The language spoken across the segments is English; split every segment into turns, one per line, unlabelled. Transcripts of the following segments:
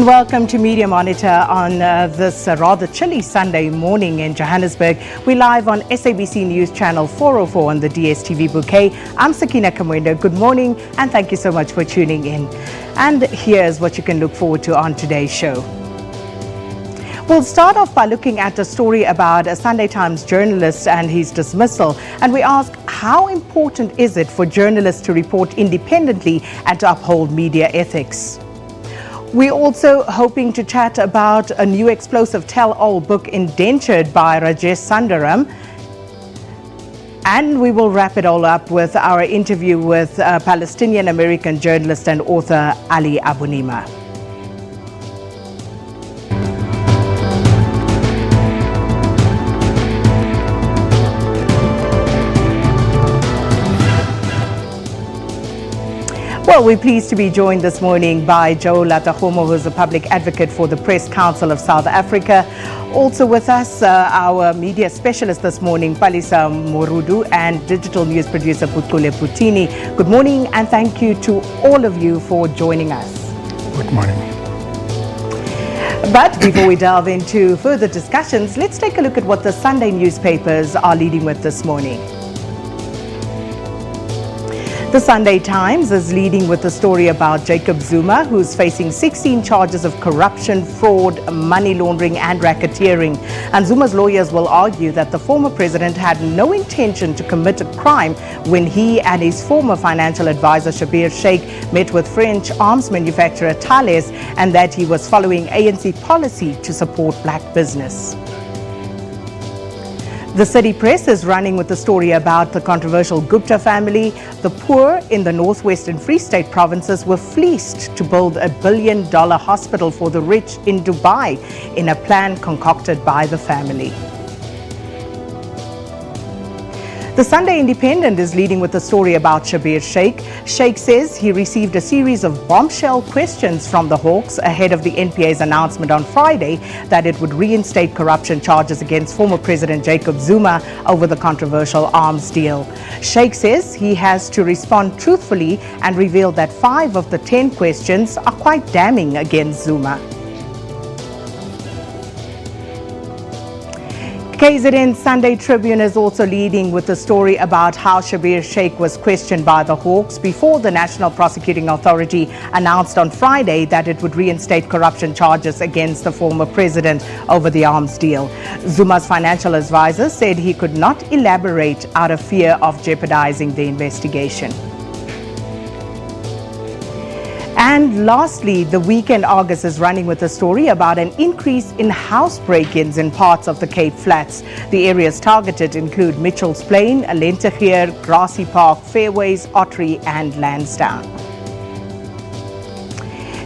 And welcome to Media Monitor on this rather chilly Sunday morning in Johannesburg. We're live on SABC News Channel 404 on the DSTV bouquet. I'm Sakina Kamwenda. Good morning and thank you so much for tuning in. And here's what you can look forward to on today's show. We'll start off by looking at a story about a Sunday Times journalist and his dismissal. And we ask, how important is it for journalists to report independently and to uphold media ethics? We're also hoping to chat about a new explosive tell-all book, Indentured, by Rajesh Sundaram. And we will wrap it all up with our interview with Palestinian-American journalist and author Ali Abunimah. Well, we're pleased to be joined this morning by Joe Latahomo, who's a public advocate for the Press Council of South Africa. Also with us, our media specialist this morning, Palisa Morudu, and digital news producer Putule Putini. Good morning and thank you to all of you for joining us.
Good morning.
But before we delve into further discussions, let's take a look at what the Sunday newspapers are leading with this morning. The Sunday Times is leading with a story about Jacob Zuma, who's facing 16 charges of corruption, fraud, money laundering and racketeering. And Zuma's lawyers will argue that the former president had no intention to commit a crime when he and his former financial advisor Schabir Shaik met with French arms manufacturer Thales, and that he was following ANC policy to support black business. The City Press is running with the story about the controversial Gupta family. The poor in the Northwestern Free State provinces were fleeced to build a $1 billion hospital for the rich in Dubai in a plan concocted by the family. The Sunday Independent is leading with a story about Schabir Shaik. Shaik says he received a series of bombshell questions from the Hawks ahead of the NPA's announcement on Friday that it would reinstate corruption charges against former President Jacob Zuma over the controversial arms deal. Shaik says he has to respond truthfully and revealed that 5 of the 10 questions are quite damning against Zuma. KZN Sunday Tribune is also leading with a story about how Schabir Shaik was questioned by the Hawks before the National Prosecuting Authority announced on Friday that it would reinstate corruption charges against the former president over the arms deal. Zuma's financial advisor said he could not elaborate out of fear of jeopardizing the investigation. And lastly, the Weekend Argus is running with a story about an increase in house break-ins in parts of the Cape Flats. The areas targeted include Mitchell's Plain, Lentegeur, Grassy Park, Fairways, Ottery and Lansdowne.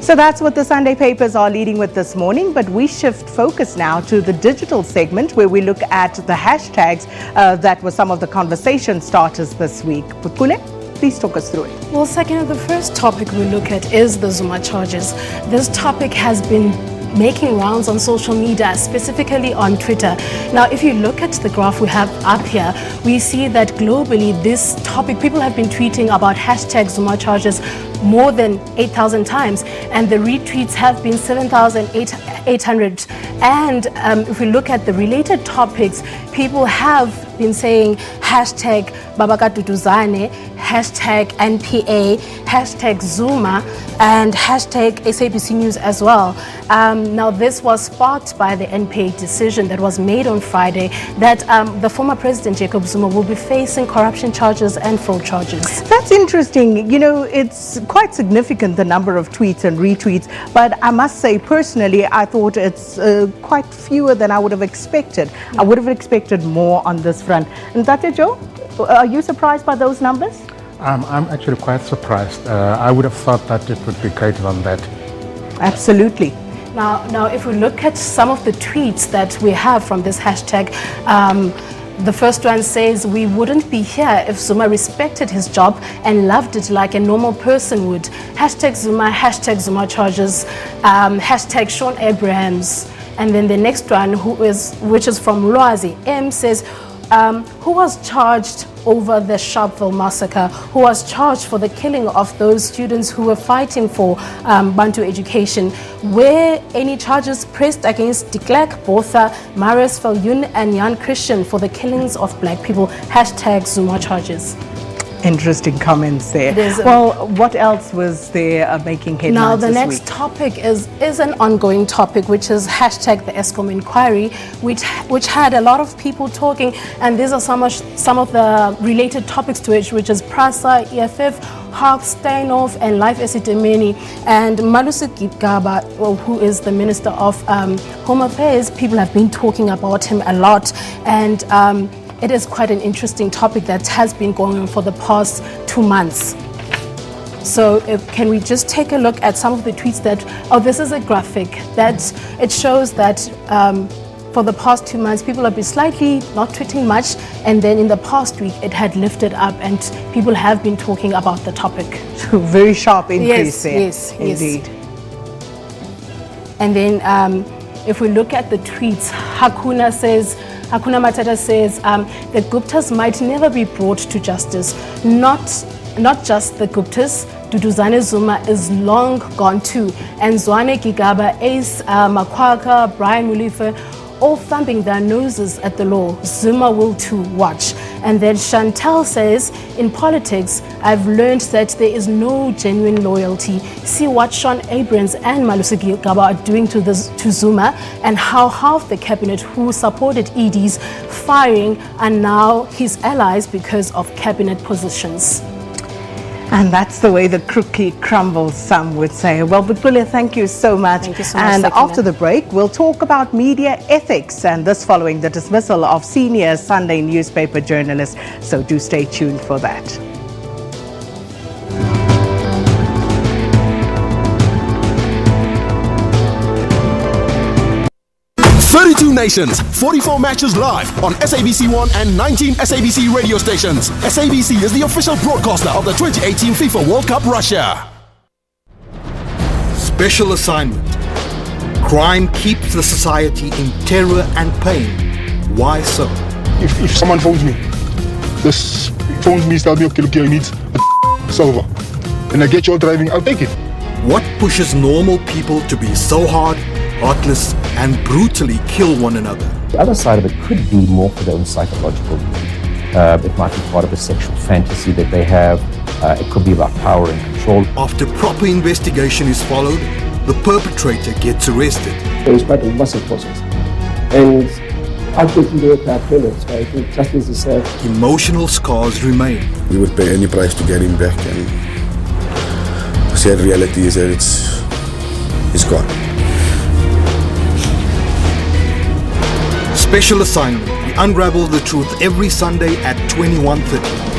So that's what the Sunday papers are leading with this morning, but we shift focus now to the digital segment where we look at the hashtags that were some of the conversation starters this week. Putule, please talk us through it.
Well, second, the first topic we look at is the Zuma charges. This topic has been making rounds on social media, specifically on Twitter. Now, if you look at the graph we have up here, we see that globally this topic, people have been tweeting about hashtag Zuma charges more than 8,000 times, and the retweets have been 7,800. And if we look at the related topics, people have been saying hashtag Babakatutuzane, hashtag NPA, hashtag Zuma, and hashtag SABC News as well. Now, this was sparked by the NPA decision that was made on Friday that the former president Jacob Zuma will be facing corruption charges and fraud charges.
That's interesting. You know, it's quite significant, the number of tweets and retweets, but I must say personally, I thought it's quite fewer than I would have expected. I would have expected more on this front. And Tate Joe, are you surprised by those numbers?
I'm actually quite surprised. I would have thought that it would be greater than that.
Absolutely.
Now, if we look at some of the tweets that we have from this hashtag, the first one says, "We wouldn't be here if Zuma respected his job and loved it like a normal person would." Hashtag Zuma, hashtag Zuma charges, hashtag Sean Abrahams. And then the next one, which is from Loazi M, says, who was charged over the Sharpeville massacre, who was charged for the killing of those students who were fighting for Bantu education. Were any charges pressed against de Klerk, Botha, Marius Viljoen and Jan Christian for the killings of black people? Hashtag Zuma charges.
Interesting comments there. Well, what else was there making headlines
now, the
this
next
week?
topic is an ongoing topic, which is hashtag the ESCOM inquiry, which had a lot of people talking, and these are some of the related topics to it, which is PRASA, EFF, Hawk Steinhoff, and Life Esitemeni. And Malusi Gaba, who is the Minister of Home Affairs, people have been talking about him a lot, and it is quite an interesting topic that has been going on for the past 2 months. So can we just take a look at some of the tweets that, this is a graphic that it shows that for the past 2 months, people have been slightly not tweeting much, and then in the past week, it had lifted up and people have been talking about the topic.
Very sharp increase there.
Yes,
indeed.
And then if we look at the tweets, Hakuna Matata says the Guptas might never be brought to justice. Not just the Guptas. Duduzane Zuma is long gone too. And Zwane Gigaba, Ace Makwaka, Brian Mulife, all thumping their noses at the law. Zuma will too, watch. And then Chantal says, in politics, I've learned that there is no genuine loyalty. See what Sean Abrams and Malusi Gigaba are doing to Zuma, and how half the cabinet who supported ED's firing are now his allies because of cabinet positions.
And that's the way the cookie crumbles, some would say. Well, Butbule, thank you so much.
Thank you so much,
and
Sakina.
after the break, we'll talk about media ethics, and this following the dismissal of senior Sunday newspaper journalists. So do stay tuned for that.
32 nations, 44 matches live on SABC 1 and 19 SABC radio stations. SABC is the official broadcaster of the 2018 FIFA World Cup Russia. Special assignment. Crime keeps the society in terror and pain. Why so?
If someone tells me, tells me, okay, look, you need a silver, and I get you all driving, I'll take it.
What pushes normal people to be so hard, heartless, and brutally kill one another?
The other side of it could be more for their own psychological need. It might be part of a sexual fantasy that they have. It could be about power and control.
After proper investigation is followed, the perpetrator gets arrested.
It was quite a massive process. And I couldn't do it at minutes. I think justice is served.
Emotional scars remain.
We would pay any price to get him back, and the sad reality is that it's gone.
Special assignment. We unravel the truth every Sunday at 21:30.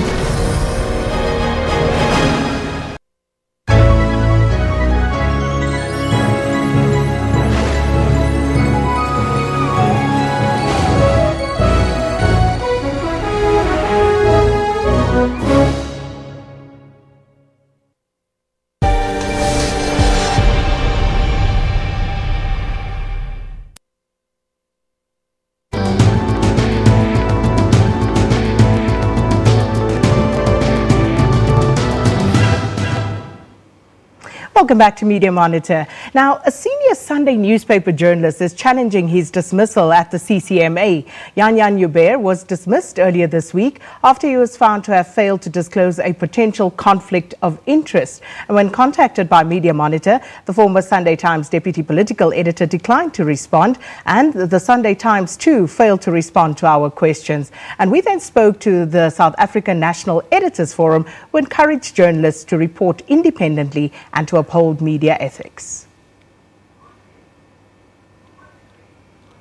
Welcome back to Media Monitor. Now, a senior Sunday newspaper journalist is challenging his dismissal at the CCMA. Yan Uber was dismissed earlier this week after he was found to have failed to disclose a potential conflict of interest. And when contacted by Media Monitor, the former Sunday Times deputy political editor declined to respond, and the Sunday Times too failed to respond to our questions. And we then spoke to the South African National Editors Forum, who encouraged journalists to report independently and to uphold media ethics.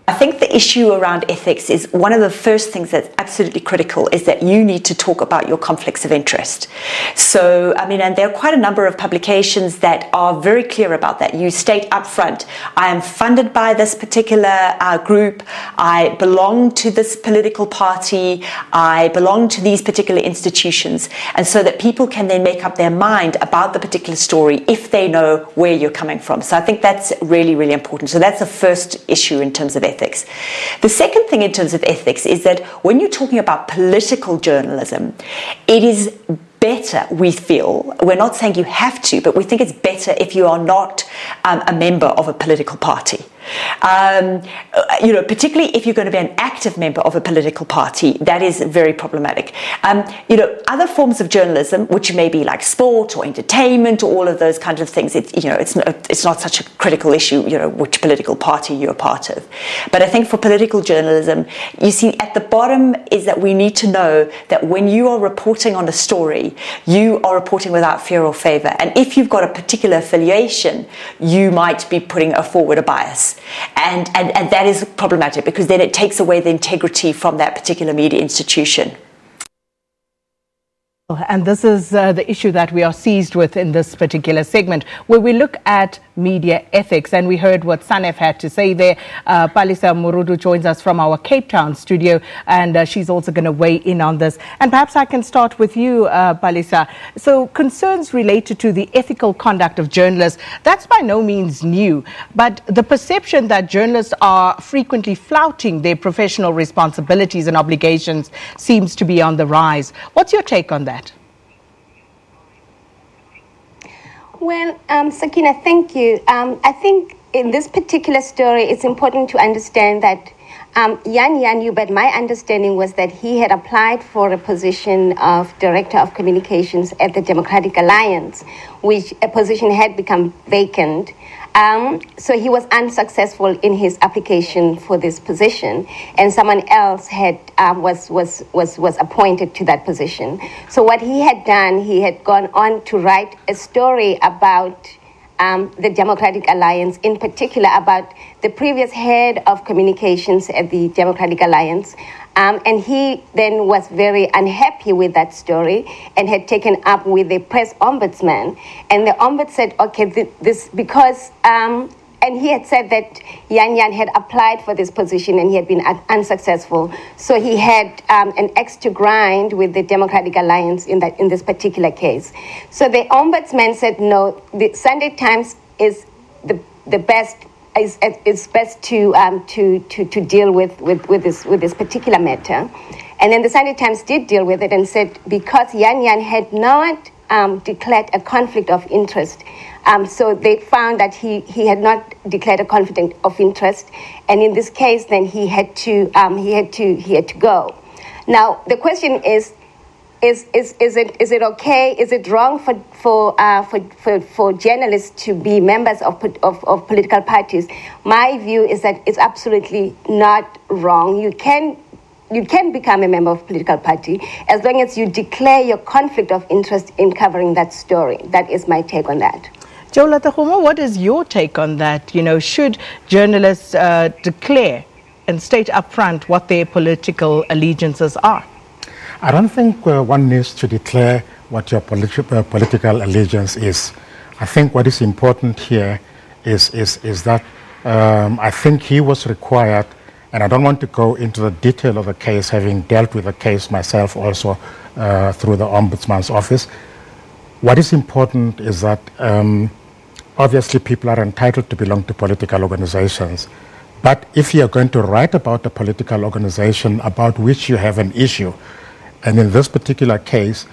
I think the issue around ethics is one of the first things that's absolutely critical is that you need to talk about your conflicts of interest. So, and there are quite a number of publications that are very clear about that. You state up front, I am funded by this particular group, I belong to this political party, I belong to these particular institutions, and so that people can then make up their mind about the particular story if they know where you're coming from. So I think that's really, really important. So that's the first issue in terms of ethics. The second thing in terms of ethics is that when you're talking about political journalism, it is better, we feel, we're not saying you have to, but we think it's better if you are not a member of a political party. Particularly if you're going to be an active member of a political party, that is very problematic. Other forms of journalism, which may be like sport or entertainment or all of those kinds of things, it's not such a critical issue, which political party you're a part of. But I think for political journalism, you see, at the bottom is that we need to know that when you are reporting on a story, you are reporting without fear or favor. And if you've got a particular affiliation, you might be putting forward a bias. And that is problematic, because then it takes away the integrity from that particular media institution.
And this is the issue that we are seized with in this particular segment, where we look at media ethics. And we heard what Sanef had to say there. Palisa Murudu joins us from our Cape Town studio, and she's also going to weigh in on this. And perhaps I can start with you, Palisa. So concerns related to the ethical conduct of journalists, that's by no means new. But the perception that journalists are frequently flouting their professional responsibilities and obligations seems to be on the rise. What's your take on that?
Well, Sakina, thank you. I think in this particular story, it's important to understand that Yan knew, but my understanding was that he had applied for a position of Director of Communications at the Democratic Alliance, which a position had become vacant. So he was unsuccessful in his application for this position, and someone else had was appointed to that position. So what he had done, he had gone on to write a story about the Democratic Alliance, in particular about the previous head of communications at the Democratic Alliance. And he then was very unhappy with that story and had taken up with the press ombudsman. And the ombudsman said, okay, this because, and he had said that Yan had applied for this position and he had been unsuccessful. So he had an axe to grind with the Democratic Alliance in this particular case. So the ombudsman said, no, the Sunday Times is the best. It's best to deal with this particular matter. And then the Sunday Times did deal with it and said because Yan had not declared a conflict of interest, so they found that he had not declared a conflict of interest, and in this case, then he had to go. Now the question is it okay? Is it wrong for journalists to be members of political parties? My view is that it's absolutely not wrong. You can become a member of a political party as long as you declare your conflict of interest in covering that story. That is my take on that.
Jola Tahumo, what is your take on that? Should journalists declare and state upfront what their political allegiances are?
I don't think one needs to declare what your political allegiance is. I think what is important here is that I think he was required, and I don't want to go into the detail of the case, having dealt with the case myself also through the Ombudsman's office. What is important is that obviously people are entitled to belong to political organizations. But if you're going to write about a political organization about which you have an issue, and in this particular case,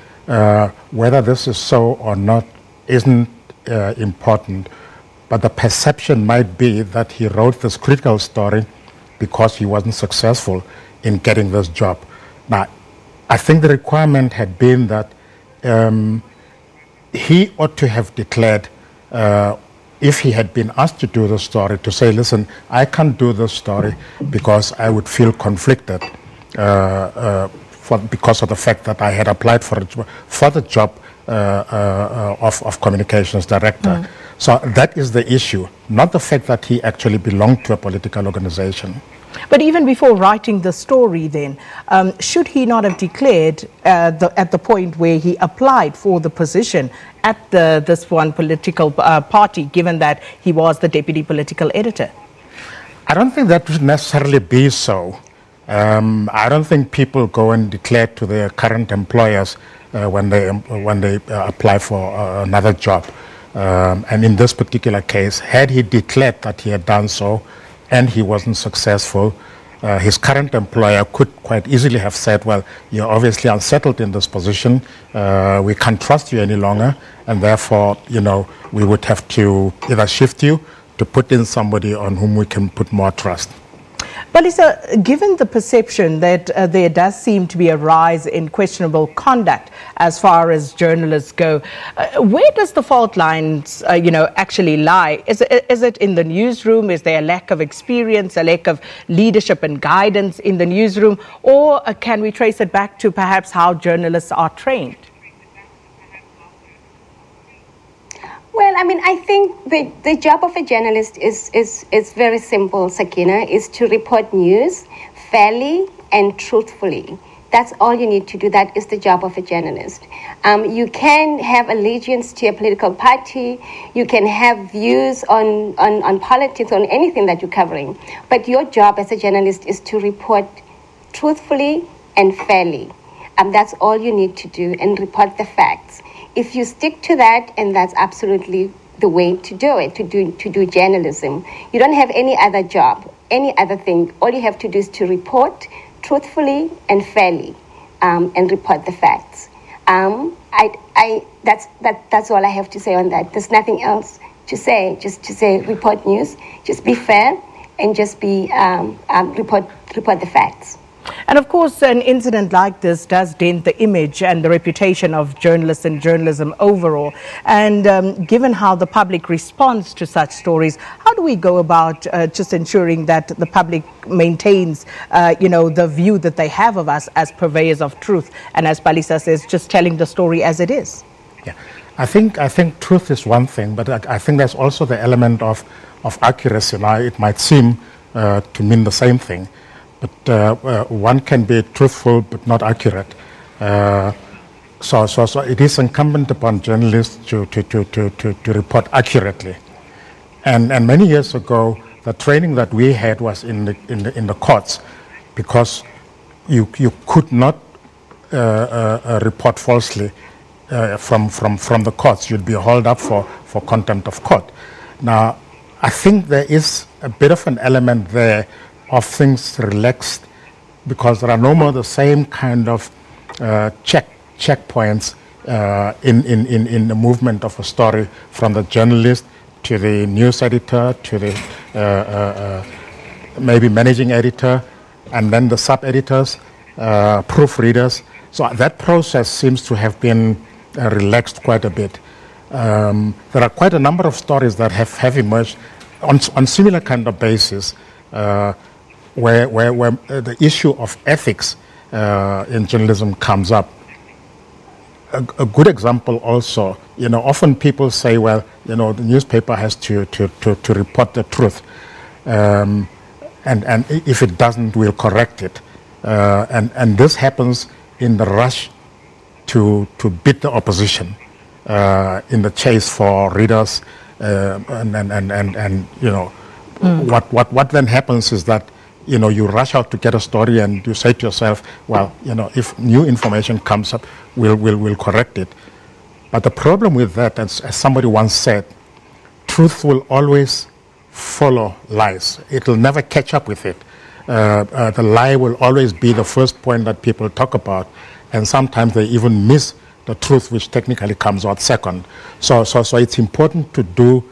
whether this is so or not isn't important, but the perception might be that he wrote this critical story because he wasn't successful in getting this job. Now, I think the requirement had been that he ought to have declared, if he had been asked to do the story, to say, listen, I can't do this story because I would feel conflicted because of the fact that I had applied for the job of communications director. So that is the issue, not the fact that he actually belonged to a political organization.
But even before writing the story then, should he not have declared at the point where he applied for the position at this one political party, given that he was the deputy political editor?
I don't think that would necessarily be so. I don't think people go and declare to their current employers when they apply for another job. And in this particular case, had he declared that he had done so and he wasn't successful, his current employer could quite easily have said, well, you're obviously unsettled in this position, we can't trust you any longer, and therefore, we would have to either shift you to put in somebody on whom we can put more trust.
But Lisa, given the perception that there does seem to be a rise in questionable conduct as far as journalists go, where does the fault lines, actually lie? Is it in the newsroom? Is there a lack of experience, a lack of leadership and guidance in the newsroom? Or can we trace it back to perhaps how journalists are trained?
Well, I think the job of a journalist is very simple, Sakina, is to report news fairly and truthfully. That's all you need to do. That is the job of a journalist. You can have allegiance to a political party. You can have views on politics, on anything that you're covering. But your job as a journalist is to report truthfully and fairly. That's all you need to do, and report the facts. If you stick to that, and that's absolutely the way to do it, to do journalism. You don't have any other job, any other thing. All you have to do is to report truthfully and fairly, and report the facts. That's all I have to say on that. There's nothing else to say. Just to say report news, just be fair, and just be report the facts.
And of course, an incident like this does dent the image and the reputation of journalists and journalism overall. And given how the public responds to such stories, how do we go about just ensuring that the public maintains, the view that they have of us as purveyors of truth? And as Palisa says, just telling the story as it is.
Yeah, I think truth is one thing, but I think there's also the element of accuracy. Now, it might seem to mean the same thing. But one can be truthful but not accurate. So it is incumbent upon journalists to report accurately. And many years ago, the training that we had was in the courts, because you could not report falsely from the courts. You'd be hauled up for contempt of court. Now, I think there is a bit of an element there of things relaxed, because there are no more the same kind of checkpoints in the movement of a story, from the journalist to the news editor to the maybe managing editor, and then the sub-editors, proofreaders. So that process seems to have been relaxed quite a bit. There are quite a number of stories that have emerged on similar kind of basis, where the issue of ethics in journalism comes up. A good example also, often people say, well, the newspaper has to report the truth, and if it doesn't, we'll correct it. And this happens in the rush to beat the opposition in the chase for readers, what then happens is that you rush out to get a story, and you say to yourself, well, if new information comes up, we'll correct it. But the problem with that, as somebody once said, truth will always follow lies. It will never catch up with it. The lie will always be the first point that people talk about, and sometimes they even miss the truth, which technically comes out second. So it's important to do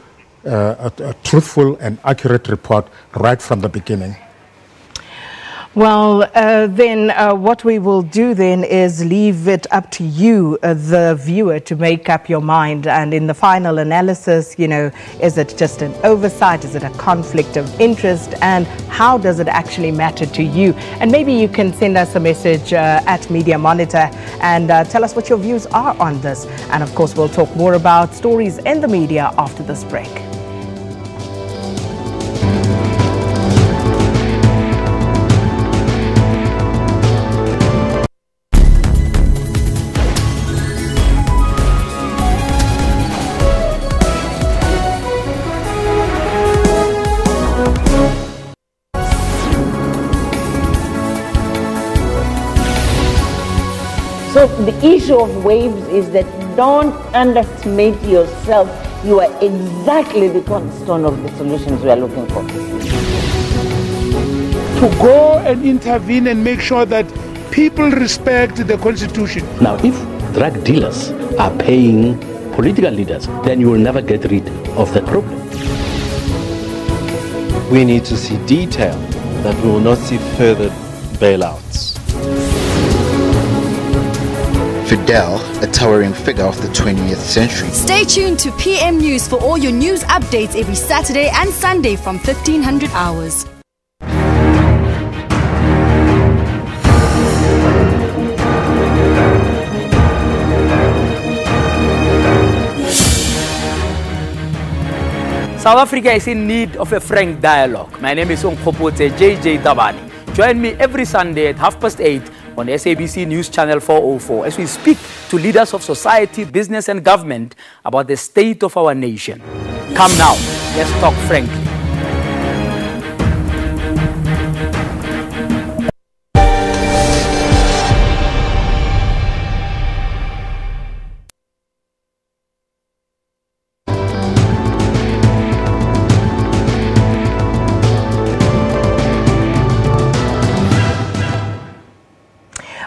a truthful and accurate report right from the beginning.
Well, then what we will do then is leave it up to you, the viewer, to make up your mind. And in the final analysis, is it just an oversight? Is it a conflict of interest? And how does it actually matter to you? And maybe you can send us a message at Media Monitor and tell us what your views are on this. And of course, we'll talk more about stories in the media after this break.
So the issue of waves is that don't underestimate yourself. You are exactly the cornerstone of the solutions we are looking for.
to go and intervene and make sure that people respect the Constitution.
Now, if drug dealers are paying political leaders, then you will never get rid of the problem.
We need to see detail that we will not see further bailouts.
Fidel, a towering figure of the 20th century.
Stay tuned to PM News for all your news updates every Saturday and Sunday from 1500 hours.
South Africa is in need of a frank dialogue. My name is Onkgopotse JJ Tabani. Join me every Sunday at 8:30 on SABC News Channel 404 as we speak to leaders of society, business and government about the state of our nation. Come now, let's talk frankly.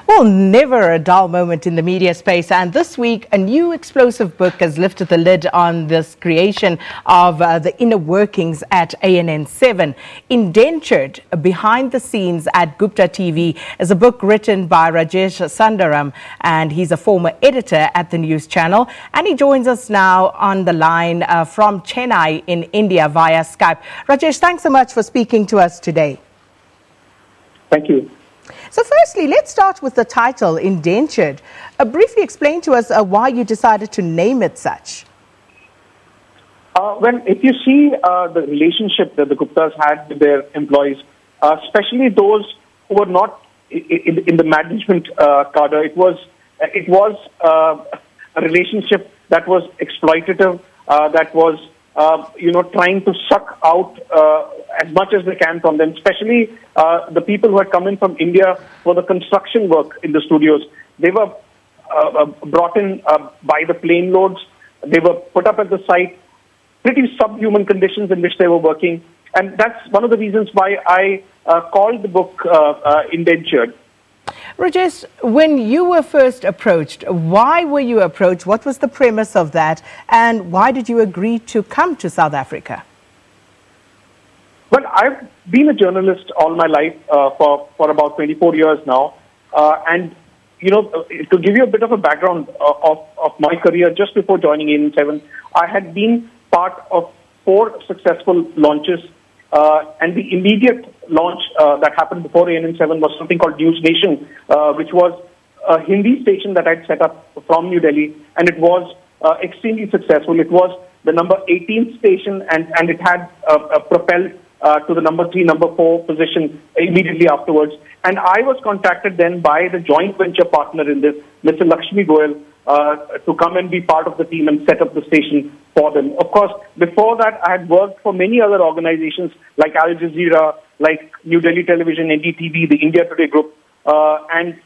Well, never a dull moment in the media space, and this week a new explosive book has lifted the lid on this creation of the inner workings at ANN7. Indentured Behind the Scenes at Gupta TV is a book written by Rajesh Sundaram, and he's a former editor at the news channel, and he joins us now on the line from Chennai in India via Skype. Rajesh, thanks so much for speaking to us today.
Thank you.
So firstly, let's start with the title, Indentured. Briefly explain to us why you decided to name it such.
Well, if you see the relationship that the Guptas had with their employees, especially those who were not in the management cadre, it was a relationship that was exploitative, that was trying to suck out as much as they can from them, especially the people who had come in from India for the construction work in the studios. They were brought in by the plane loads. They were put up at the site, pretty subhuman conditions in which they were working. And that's one of the reasons why I called the book Indentured.
Rajesh, when you were first approached, why were you approached? What was the premise of that? And why did you agree to come to South Africa?
Well, I've been a journalist all my life for about 24 years now. And, to give you a bit of a background of my career, just before joining ANN7, I had been part of 4 successful launches. And the immediate launch that happened before ANN7 was something called News Nation, which was a Hindi station that I'd set up from New Delhi. And it was extremely successful. It was the number 18th station, and it had propelled to the number 3, number 4 position immediately afterwards. And I was contacted then by the joint venture partner in this, Mr. Lakshmi Goyal, to come and be part of the team and set up the station for them. Of course, before that, I had worked for many other organizations like Al Jazeera, like New Delhi Television, NDTV, the India Today Group. And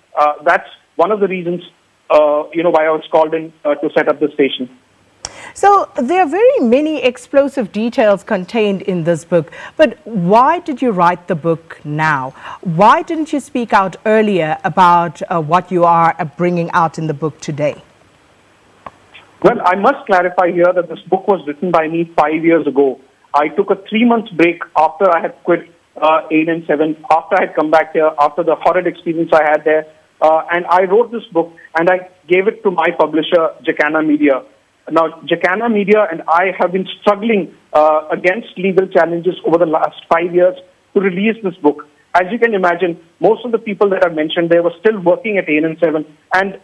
that's one of the reasons, why I was called in to set up the station.
So there are very many explosive details contained in this book, but why did you write the book now? Why didn't you speak out earlier about what you are bringing out in the book today?
Well, I must clarify here that this book was written by me 5 years ago. I took a 3-month break after I had quit ANN7, after I had come back here, after the horrid experience I had there, and I wrote this book and I gave it to my publisher, Jacana Media. Now, Jacana Media and I have been struggling against legal challenges over the last 5 years to release this book. As you can imagine, most of the people that I mentioned, they were still working at ANN7. And,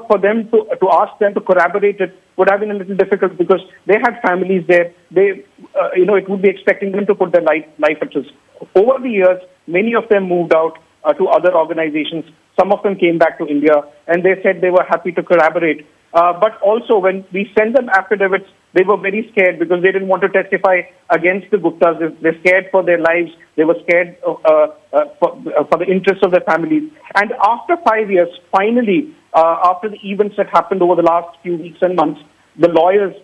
for them to ask them to corroborate it would have been a little difficult because they had families there. They, it would be expecting them to put their life at risk. Over the years, many of them moved out to other organizations. Some of them came back to India and they said they were happy to corroborate. But also, when we sent them affidavits, they were very scared because they didn't want to testify against the Guptas. They're scared for their lives. They were scared for the interests of their families. And after 5 years, finally, after the events that happened over the last few weeks and months, the lawyers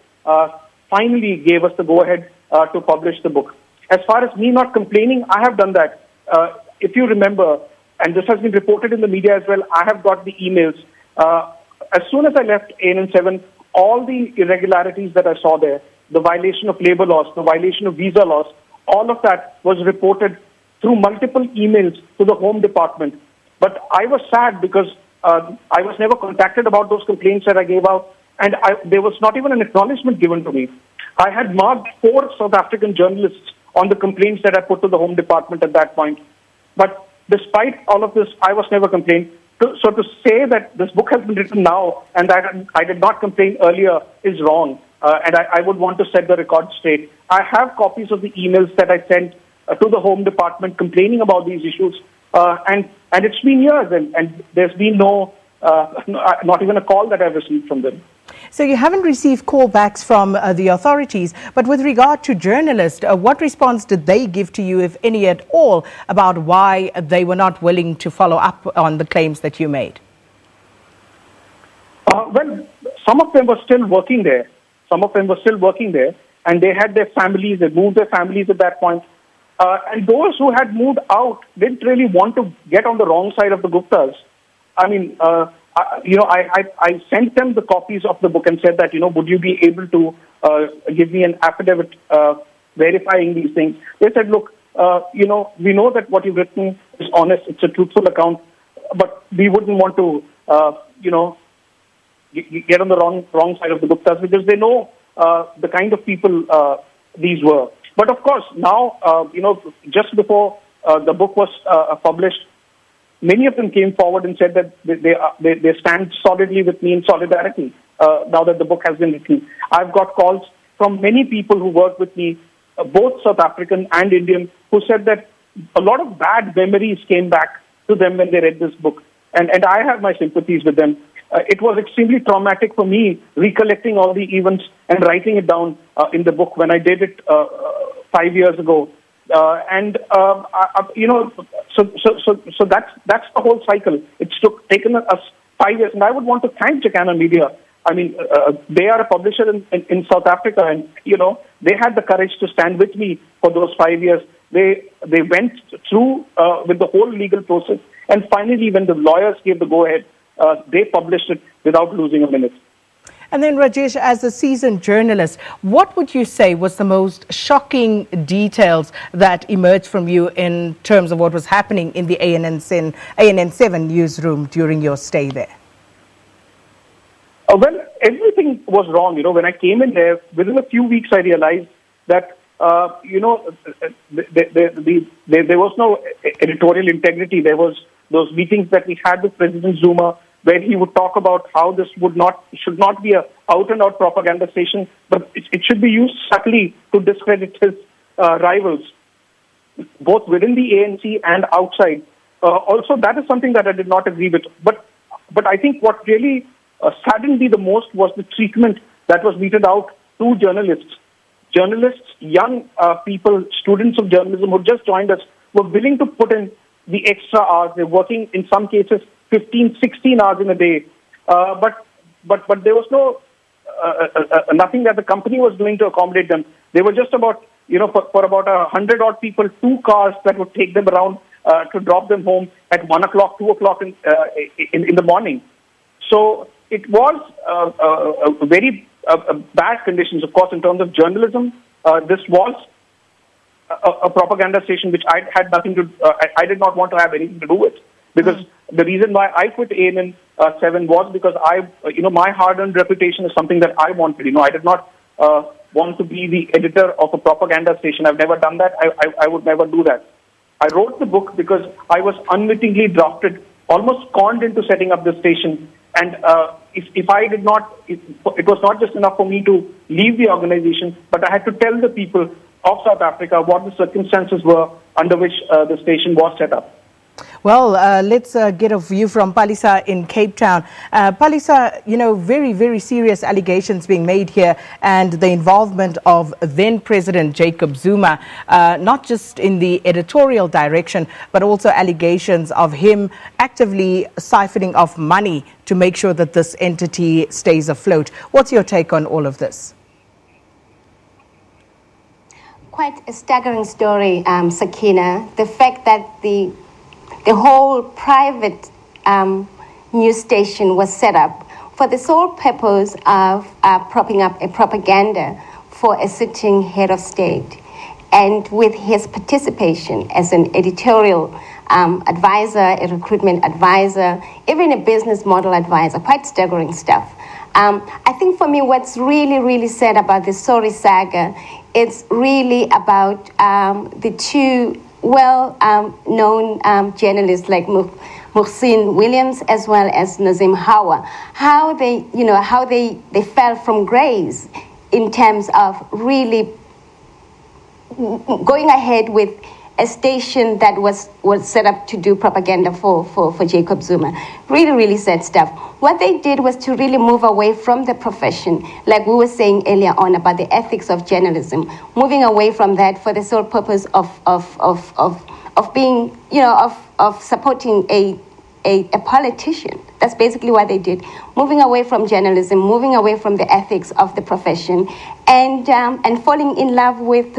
finally gave us the go-ahead to publish the book. As far as me not complaining, I have done that. if you remember, and this has been reported in the media as well, I have got the emails. As soon as I left ANN7, all the irregularities that I saw there, the violation of labor laws, the violation of visa laws, all of that was reported through multiple emails to the Home Department. But I was sad because I was never contacted about those complaints that I gave out, and there was not even an acknowledgement given to me. I had marked 4 South African journalists on the complaints that I put to the Home Department at that point. But despite all of this, I was never complained. So to say that this book has been written now and that I did not complain earlier is wrong. And I would want to set the record straight. I have copies of the emails that I sent to the Home Department complaining about these issues. And it's been years, and there's been not even a call that I've received from them.
So you haven't received callbacks from the authorities, but with regard to journalists, what response did they give to you, if any at all, about why they were not willing to follow up on the claims that you made?
Well, some of them were still working there. And they had their families, they moved their families at that point. And those who had moved out didn't really want to get on the wrong side of the Guptas. I mean, I sent them the copies of the book and said that, would you be able to give me an affidavit verifying these things? They said, look, we know that what you've written is honest, it's a truthful account, but we wouldn't want to, get on the wrong side of the Guptas because they know the kind of people these were. But of course, now, just before the book was published, many of them came forward and said that they stand solidly with me in solidarity now that the book has been written. I've got calls from many people who work with me, both South African and Indian, who said that a lot of bad memories came back to them when they read this book. And I have my sympathies with them. It was extremely traumatic for me recollecting all the events and writing it down in the book when I did it 5 years ago. So that's the whole cycle. It's taken us 5 years, and I would want to thank Jacana Media. I mean, they are a publisher in South Africa, and they had the courage to stand with me for those 5 years. They went through with the whole legal process, and finally, when the lawyers gave the go-ahead, they published it without losing a minute.
And then, Rajesh, as a seasoned journalist, what would you say was the most shocking details that emerged from you in terms of what was happening in the ANN7 newsroom during your stay there?
Well, everything was wrong. When I came in there, within a few weeks, I realized that, there was no editorial integrity. There was those meetings that we had with President Zuma, where he would talk about how this should not be a out-and-out propaganda station, but it should be used subtly to discredit his rivals, both within the ANC and outside. Also, that is something that I did not agree with. But I think what really saddened me the most was the treatment that was meted out to journalists. Journalists, young people, students of journalism who just joined us, were willing to put in the extra hours. They're working, in some cases, 15, 16 hours in a day. But there was nothing that the company was doing to accommodate them. They were just about, for about 100 odd people, 2 cars that would take them around to drop them home at 1 o'clock, 2 o'clock in the morning. So it was very bad conditions, of course, in terms of journalism. This was a propaganda station which I had nothing to, I did not want to have anything to do with. Because the reason why I quit ANN7 was because my hard-earned reputation is something that I wanted. I did not want to be the editor of a propaganda station. I've never done that. I would never do that. I wrote the book because I was unwittingly drafted, almost conned into setting up this station. And if I did not, it was not just enough for me to leave the organization, but I had to tell the people of South Africa what the circumstances were under which the station was set up.
Well, let's get a view from Palisa in Cape Town. Palisa, very, very serious allegations being made here, and the involvement of then President Jacob Zuma, not just in the editorial direction, but also allegations of him actively siphoning off money to make sure that this entity stays afloat. What's your take on all of this?
Quite a staggering story, Sakina. The fact that the the whole private news station was set up for the sole purpose of propping up a propaganda for a sitting head of state. And with his participation as an editorial advisor, a recruitment advisor, even a business model advisor, quite staggering stuff. I think for me, what's really, really sad about the Sori saga, it's really about the two well-known journalists like Muhsin Williams as well as Nazim Hawa, how they fell from grace in terms of really going ahead with a station that was set up to do propaganda for Jacob Zuma. Really, really sad stuff. What they did was to really move away from the profession, like we were saying earlier on about the ethics of journalism, moving away from that for the sole purpose of being, of supporting a politician. That's basically what they did. Moving away from journalism, moving away from the ethics of the profession, and falling in love with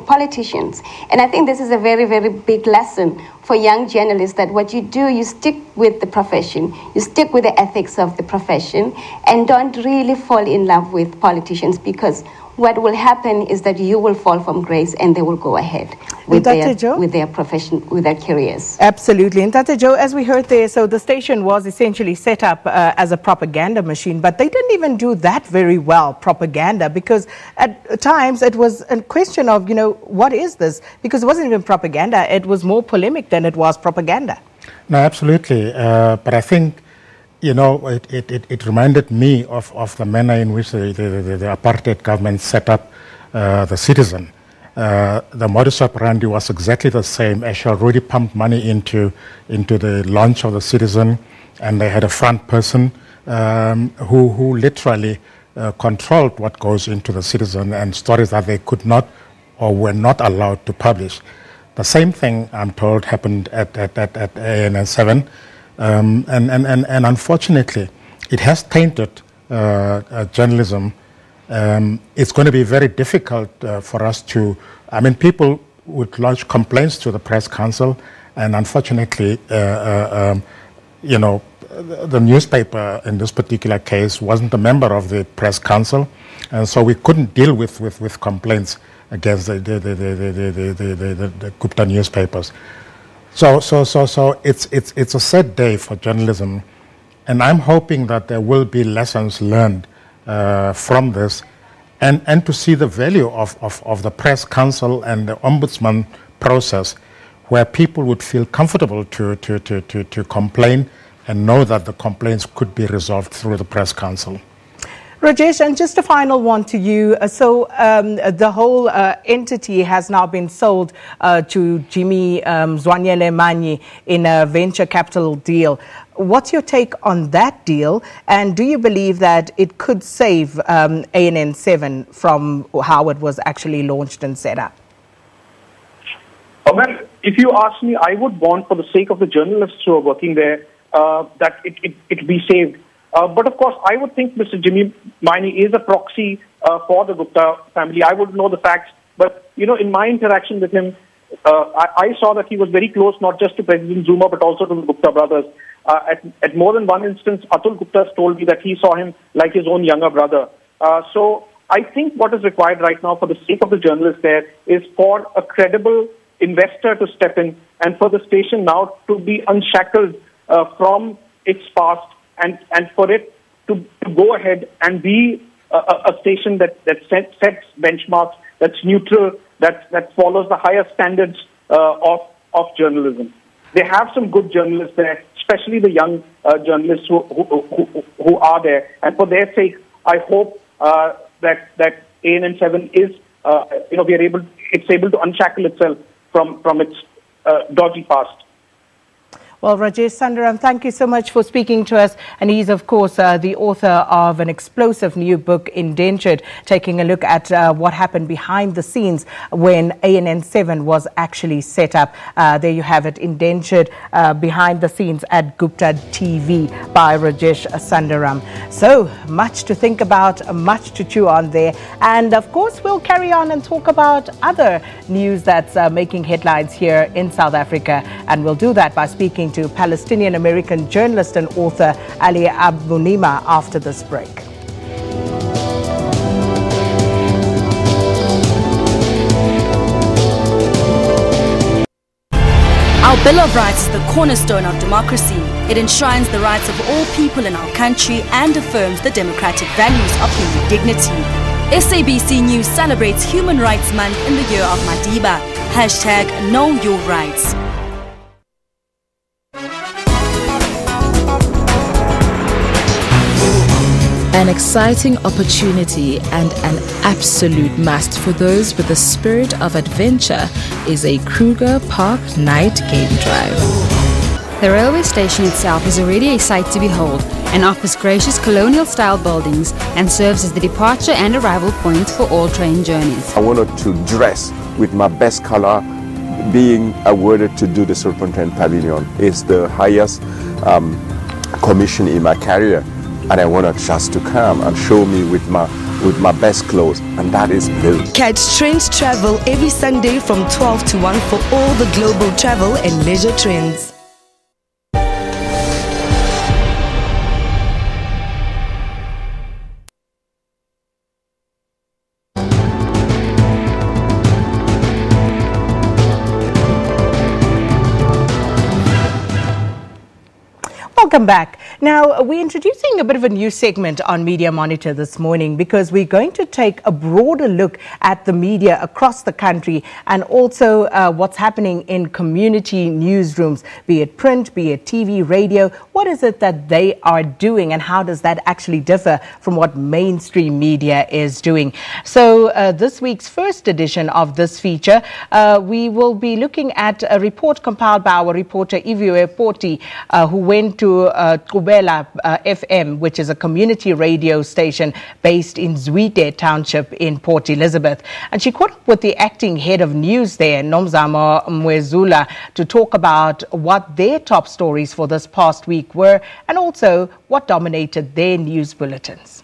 politicians. And I think this is a very, very big lesson for young journalists, that what you do, you stick with the profession, you stick with the ethics of the profession, and don't really fall in love with politicians, because what will happen is that you will fall from grace and they will go ahead with their profession, with their careers.
Absolutely. And Tate Joe, as we heard there, so the station was essentially set up as a propaganda machine, but they didn't even do that very well, propaganda, because at times it was a question of, what is this? Because it wasn't even propaganda, it was more polemic than it was propaganda.
No, absolutely. But I think, it reminded me of the manner in which the apartheid government set up the Citizen. The modus operandi was exactly the same. Ashwell already pumped money into the launch of the Citizen, and they had a front person who literally controlled what goes into the Citizen and stories that they could not or were not allowed to publish. The same thing, I'm told, happened at ANN7. And unfortunately, it has tainted journalism. It's going to be very difficult for us to, people would lodge complaints to the Press Council, and unfortunately, the newspaper in this particular case wasn't a member of the Press Council, and so we couldn't deal with complaints against the Gupta newspapers. So it's a sad day for journalism, and I'm hoping that there will be lessons learned from this, and to see the value of the Press Council and the Ombudsman process, where people would feel comfortable to complain and know that the complaints could be resolved through the Press Council.
Rajesh, and just a final one to you. So the whole entity has now been sold to Jimmy Zwanele Manyi in a venture capital deal. What's your take on that deal? And do you believe that it could save ANN7 from how it was actually launched and set up?
Well, if you ask me, I would want, for the sake of the journalists who are working there, that it be saved. But of course, I would think Mr. Jimmy Manyi is a proxy for the Gupta family. I would know the facts, but in my interaction with him, I saw that he was very close, not just to President Zuma, but also to the Gupta brothers. At more than one instance, Atul Gupta told me that he saw him like his own younger brother. So I think what is required right now, for the sake of the journalists there, is for a credible investor to step in, and for the station now to be unshackled from its past, and for it to go ahead and be a station that sets benchmarks, that's neutral, that follows the higher standards of journalism. They have some good journalists there, especially the young journalists who are there. And for their sake, I hope that ANN7 is, it's able to unshackle itself from its dodgy past.
Well, Rajesh Sundaram, thank you so much for speaking to us. And he's, of course, the author of an explosive new book, Indentured, taking a look at what happened behind the scenes when ANN7 was actually set up. There you have it, Indentured, behind the scenes at Gupta TV by Rajesh Sundaram. So much to think about, much to chew on there. And, of course, we'll carry on and talk about other news that's making headlines here in South Africa. And we'll do that by speaking to Palestinian-American journalist and author Ali Abunimah after this break.
Our Bill of Rights is the cornerstone of democracy. It enshrines the rights of all people in our country and affirms the democratic values of human dignity. SABC News celebrates Human Rights Month in the year of Madiba. # Know Your Rights.
An exciting opportunity and an absolute must for those with the spirit of adventure is a Kruger Park night game drive.
The railway station itself is already a sight to behold and offers gracious colonial-style buildings and serves as the departure and arrival point for all train journeys.
I wanted to dress with my best color. Being awarded to do the Serpentine Pavilion is the highest commission in my career. And I wanted just to come and show me with my best clothes, and that is blue.
Catch Trends Travel every Sunday from 12 to 1 for all the global travel and leisure trends.
Welcome back. Now, we're introducing a bit of a new segment on Media Monitor this morning because we're going to take a broader look at the media across the country and also what's happening in community newsrooms, be it print, be it TV, radio. What is it that they are doing and how does that actually differ from what mainstream media is doing? So this week's first edition of this feature, we will be looking at a report compiled by our reporter Iviwe Poti, who went to Kubela FM, which is a community radio station based in Zwide Township in Port Elizabeth. And she caught up with the acting head of news there, Nomzamo Mwezula, to talk about what their top stories for this past week were and also what dominated their news bulletins.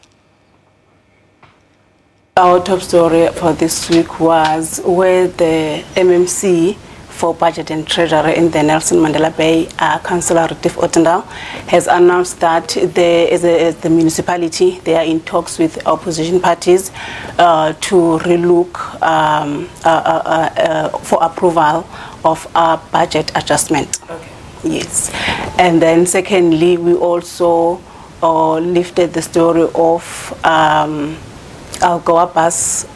Our top story for this week was where the MMC for Budget and Treasury in the Nelson Mandela Bay, Councillor Retief Ottendal, has announced that the municipality, they are in talks with opposition parties to relook for approval of a budget adjustment. Okay. Yes. And then secondly, we also lifted the story of Algoa Bus,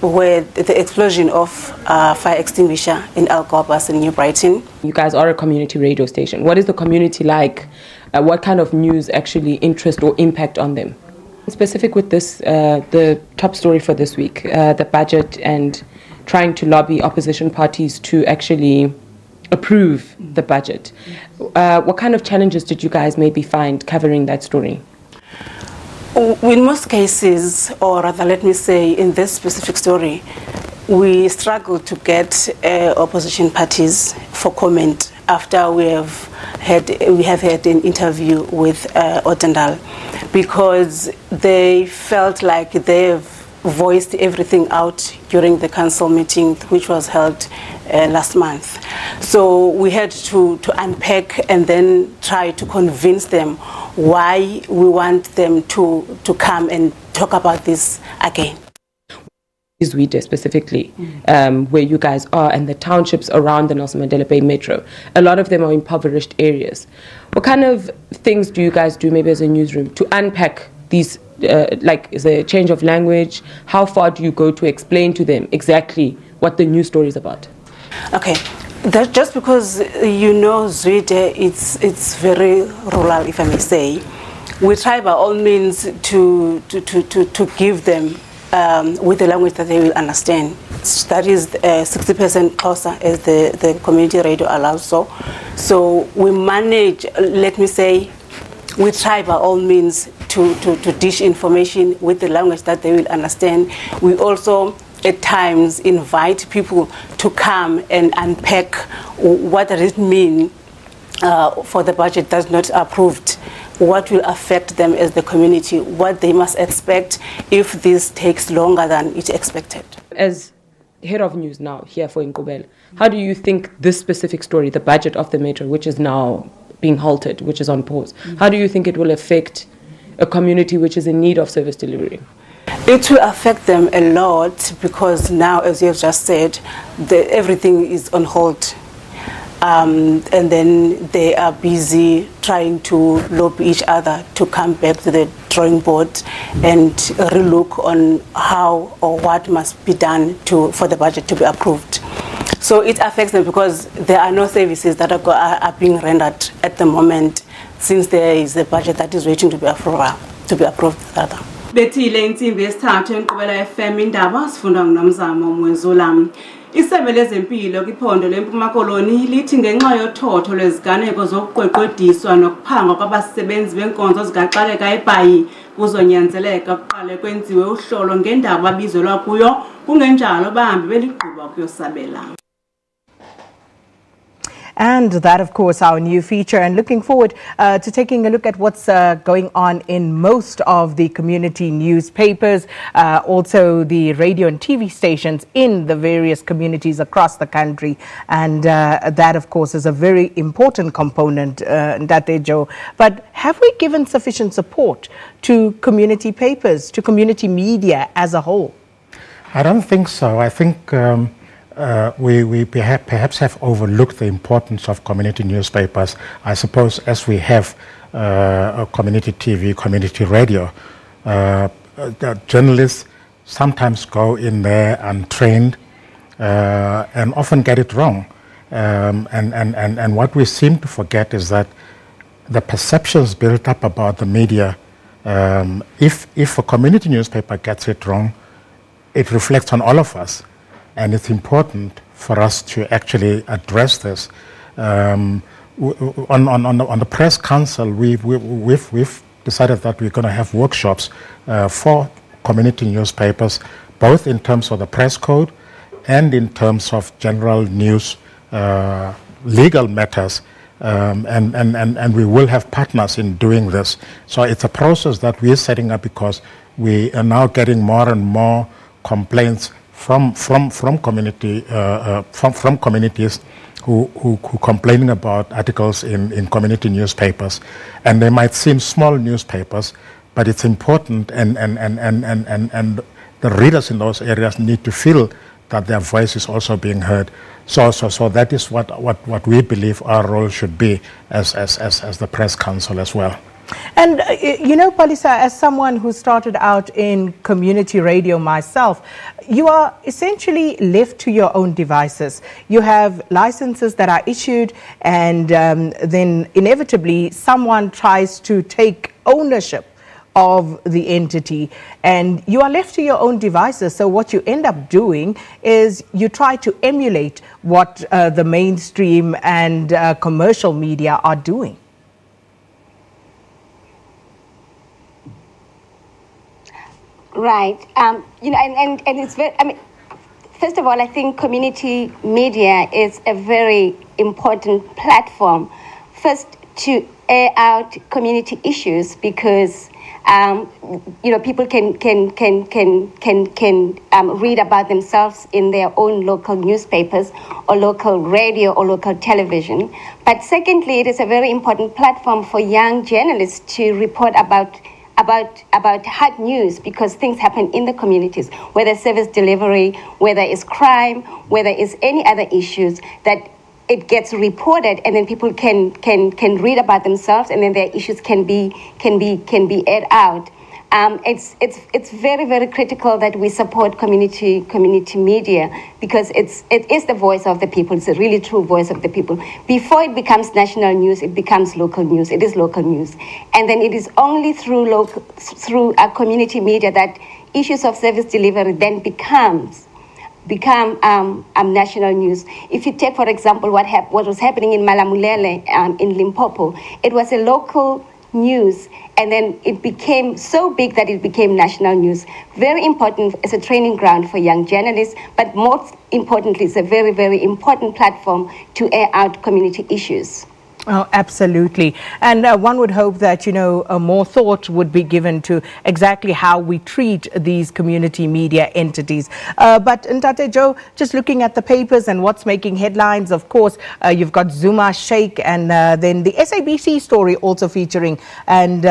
where the explosion of fire extinguisher in Algoa Bus in New Brighton.
You guys are a community radio station. What is the community like? What kind of news actually interest or impact on them? Specific with this, the top story for this week, the budget and trying to lobby opposition parties to actually approve the budget. What kind of challenges did you guys maybe find covering that story?
In most cases, or rather let me say in this specific story, we struggle to get opposition parties for comment after we have had an interview with Ottendal, because they felt like they've voiced everything out during the council meeting which was held last month. So we had to unpack and then try to convince them why we want them to come and talk about this again.
Zwide specifically, where you guys are, and the townships around the Nelson Mandela Bay Metro, a lot of them are impoverished areas. What kind of things do you guys do maybe as a newsroom to unpack these, like is there a change of language? How far do you go to explain to them exactly what the news story is about?
Okay. That just because Zwide, it's very rural, if I may say, we try by all means to give them with the language that they will understand. that is 60% closer as the community radio allows so we manage, let me say, we try by all means to dish information with the language that they will understand. We also at times invite people to come and unpack what does it mean for the budget that's not approved, what will affect them as the community, what they must expect if this takes longer than it's expected.
As head of news now here for Inkubela, how do you think this specific story, the budget of the metro, which is now being halted, which is on pause, how do you think it will affect a community which is in need of service delivery?
It will affect them a lot because now, as you have just said, everything is on hold. And then they are busy trying to lobby each other to come back to the drawing board and relook on how or what must be done for the budget to be approved. So it affects them because there are no services that are being rendered at the moment, since there is a budget that is waiting to be approved.
Bethile insimbi yesithathu eNkqubela FM indaba sifunda nguNomzamo Mwenzula. Isebe lezempilo kwiphondo leMpuma Koloni lithi ngenxa yothotho lweziganeko zokuqweqwediswa nokuphangwa kwabasebenzi benkonzo zikaxakeka eBhayi kuzonyanzeleka kuqale kwenziwe uhlolo ngendaba abizelwa kuyo kungenjalo bahambi beligquba kuyosabela.
And that, of course, our new feature. And looking forward to taking a look at what's going on in most of the community newspapers, also the radio and TV stations in the various communities across the country. And that, of course, is a very important component, Ndatejo. But have we given sufficient support to community papers, to community media as a whole?
I don't think so. I think we perhaps have overlooked the importance of community newspapers. I suppose as we have a community TV, community radio, the journalists sometimes go in there untrained and often get it wrong. And what we seem to forget is that the perceptions built up about the media, if a community newspaper gets it wrong, it reflects on all of us. And it's important for us to actually address this. On the press council, we've decided that we're going to have workshops for community newspapers, both in terms of the press code and in terms of general news, legal matters. And we will have partners in doing this. So it's a process that we're setting up because we are now getting more and more complaints from communities who complaining about articles in community newspapers, and they might seem small newspapers, but it's important, and the readers in those areas need to feel that their voice is also being heard. So that is what we believe our role should be as the press council as well.
And, you know, Palisa, as someone who started out in community radio myself, you are essentially left to your own devices. You have licenses that are issued, and then inevitably someone tries to take ownership of the entity, and you are left to your own devices. So what you end up doing is you try to emulate what the mainstream and commercial media are doing.
Right. You know, and it's very, I mean, first of all, I think community media is a very important platform. First, to air out community issues, because you know, people can read about themselves in their own local newspapers or local radio or local television. But secondly, it is a very important platform for young journalists to report about hard news, because things happen in the communities, whether service delivery, whether it's crime, whether it's any other issues, that it gets reported, and then people can read about themselves, and then their issues can be aired out. It's very, very critical that we support community media, because it is the voice of the people. It's a really true voice of the people. Before it becomes national news, it becomes local news. It is local news, and then it is only through a community media that issues of service delivery then becomes become national news. If you take, for example, what was happening in Malamulele in Limpopo, it was a local news, and then it became so big that it became national news. Very important as a training ground for young journalists, but most importantly, it's a very, very important platform to air out community issues.
Oh, absolutely. And one would hope that, more thought would be given to exactly how we treat these community media entities. But Ntate Joe, just looking at the papers and what's making headlines, of course, you've got Zuma Sheikh and then the SABC story also featuring. And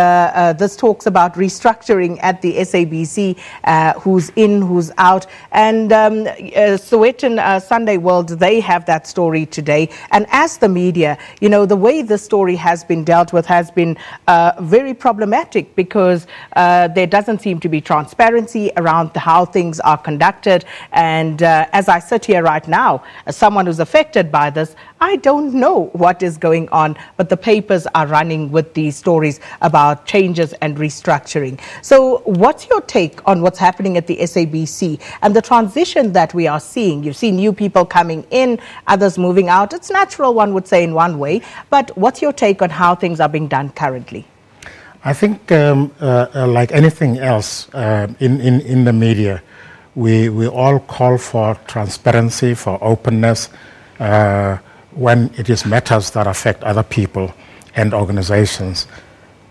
this talks about restructuring at the SABC, who's in, who's out. And Sowetan Sunday World, they have that story today. And as the media, the way this story has been dealt with has been very problematic, because there doesn't seem to be transparency around how things are conducted. And as I sit here right now, as someone who's affected by this, I don't know what is going on, but the papers are running with these stories about changes and restructuring. So what's your take on what's happening at the SABC and the transition that we are seeing? You've seen new people coming in, others moving out. It's natural, one would say, in one way. But what's your take on how things are being done currently?
I think, like anything else in the media, we all call for transparency, for openness, when it is matters that affect other people and organizations.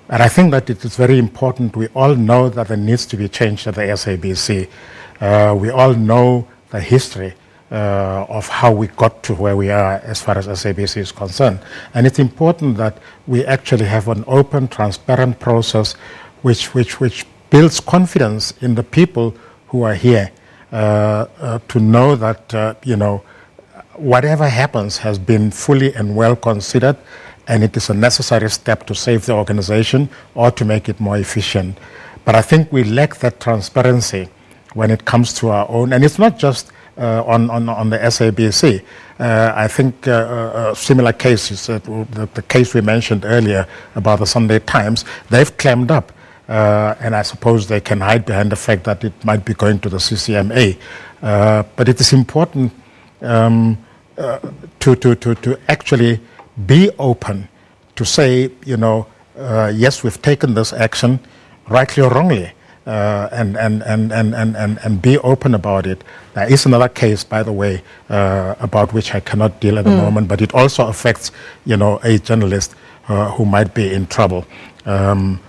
And I think that it is very important. We all know that there needs to be change at the SABC. We all know the history of how we got to where we are as far as SABC is concerned. And it's important that we actually have an open, transparent process which builds confidence in the people who are here to know that, whatever happens has been fully and well considered, and it is a necessary step to save the organization or to make it more efficient. But I think we lack that transparency when it comes to our own, and it's not just on the SABC. I think similar cases, the case we mentioned earlier about the Sunday Times, they've clammed up, and I suppose they can hide behind the fact that it might be going to the CCMA. But it is important to actually be open, to say, yes, we've taken this action, rightly or wrongly, and be open about it. There is another case, by the way, about which I cannot deal at the moment, but it also affects, a journalist who might be in trouble.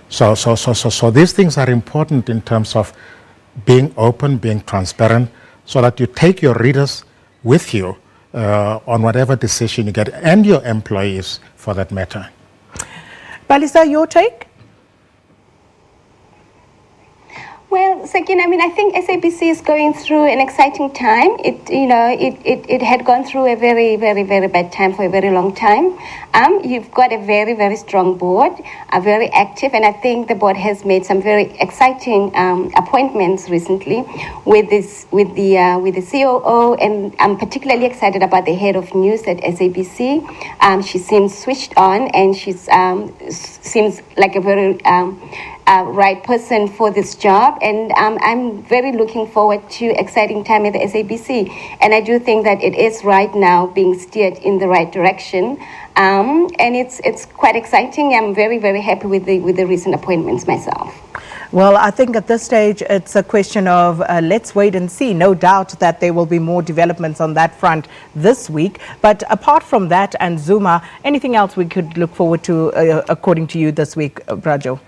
So these things are important in terms of being open, being transparent, so that you take your readers with you on whatever decision you get, and your employees for that matter.
Balisa, your take?
Well, Sakina, I think SABC is going through an exciting time. It had gone through a very, very, very bad time for a very long time. You've got a very, very strong board, very active, and I think the board has made some very exciting appointments recently with the COO, and I'm particularly excited about the head of news at SABC. She seems switched on, and she seems like a very right person for this job, and I'm very looking forward to exciting time at the SABC, and I do think that it is right now being steered in the right direction, and it's quite exciting. I'm very, very happy with the recent appointments myself.
Well, I think at this stage it's a question of let's wait and see. No doubt that there will be more developments on that front this week. But apart from that and Zuma, anything else we could look forward to according to you this week, Brajo?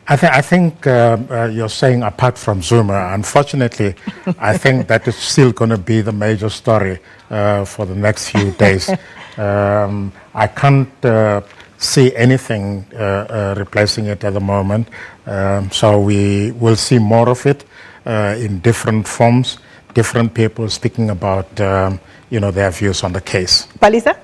I think you're saying apart from Zuma. Unfortunately, I think that is still going to be the major story for the next few days. I can't see anything replacing it at the moment. So we will see more of it in different forms, different people speaking about their views on the case.
Balisa?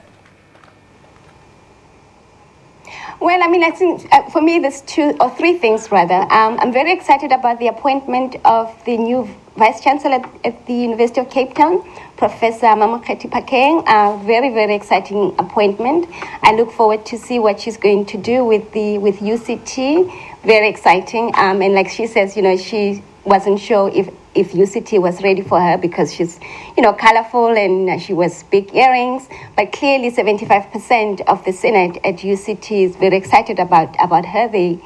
Well, I think for me there's two or three things rather. I'm very excited about the appointment of the new Vice Chancellor at the University of Cape Town, Professor Mamokgethi Phakeng. Very, very exciting appointment. I look forward to see what she's going to do with UCT. Very exciting. And like she says, she wasn't sure if UCT was ready for her because she's, colorful and she wears big earrings. But clearly 75% of the Senate at UCT is very excited about her. They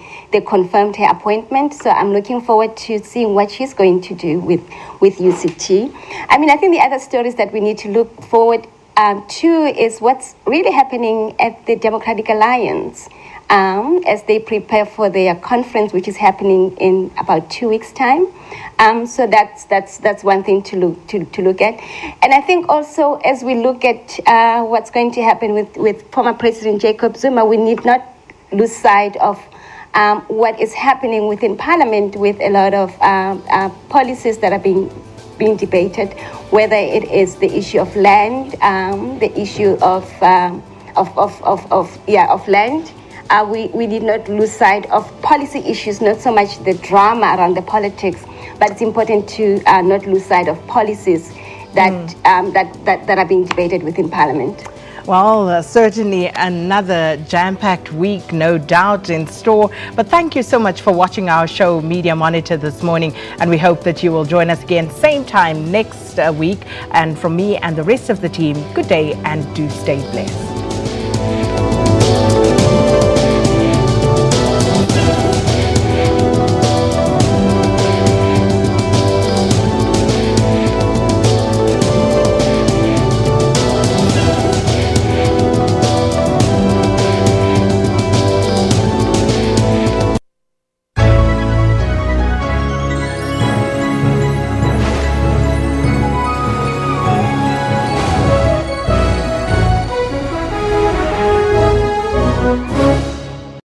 confirmed her appointment. So I'm looking forward to seeing what she's going to do with UCT. I mean, I think the other stories that we need to look forward to is what's really happening at the Democratic Alliance as they prepare for their conference, which is happening in about 2 weeks' time. So that's one thing to look at. And I think also as we look at what's going to happen with former President Jacob Zuma, we need not lose sight of what is happening within Parliament with a lot of policies that are being debated, whether it is the issue of land, the issue of land. We did not lose sight of policy issues, not so much the drama around the politics, but it's important to not lose sight of policies that are being debated within Parliament.
Well, certainly another jam-packed week, no doubt, in store. But thank you so much for watching our show, Media Monitor, this morning. And we hope that you will join us again, same time next week. And from me and the rest of the team, good day and do stay blessed.